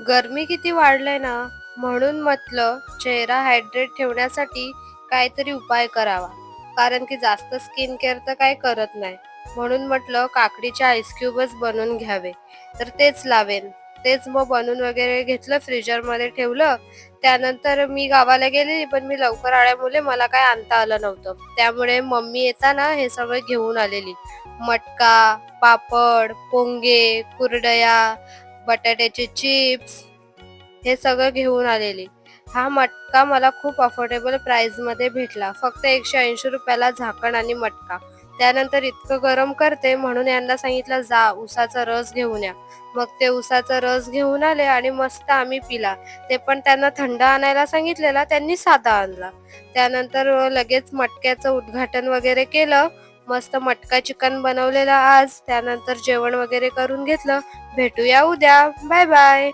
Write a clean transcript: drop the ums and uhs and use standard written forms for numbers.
गरमी किती वाढलंय ना, म्हणून म्हटलं चेहरा हायड्रेट ठेवण्यासाठी काहीतरी उपाय करावा. कारण की जास्त स्किन केअर तर काही करत नाही. म्हणून म्हटलं काकडीचे आईस क्यूबच बनवून घ्यावे. तर तेच लावेन. तेच मग बनवून वगैरे घेतलं, फ्रीजरमध्ये ठेवलं. त्यानंतर मी गावाला गेलेली, पण मी लवकर आल्यामुळे मला काय आणता आलं नव्हतं. त्यामुळे मम्मी येताना हे सगळं घेऊन आलेली. मटका, पापड, पोंगे, कुरडया, बटाट्याचे चिप्स हे सगळं घेऊन आलेली. हा मटका मला खूप अफोर्डेबल प्राईसमध्ये भेटला. फक्त ₹180 ला झाकण आणि मटका. त्यानंतर इतकं गरम करते म्हणून यांना सांगितलं, "जा उसाचा रस घेऊन या." मग ते उसाचा रस घेऊन आले आणि मस्त आम्ही पिला. ते पण त्यांना थंड आणायला सांगितलेला, त्यांनी साधा आणला. त्यानंतर लगेच मटक्याचं उद्घाटन वगैरे केलं. मस्त मटका चिकन बनवलेला आज. त्यानंतर जेवण वगैरे करून घेतलं. भेटूया उद्या. Bye bye.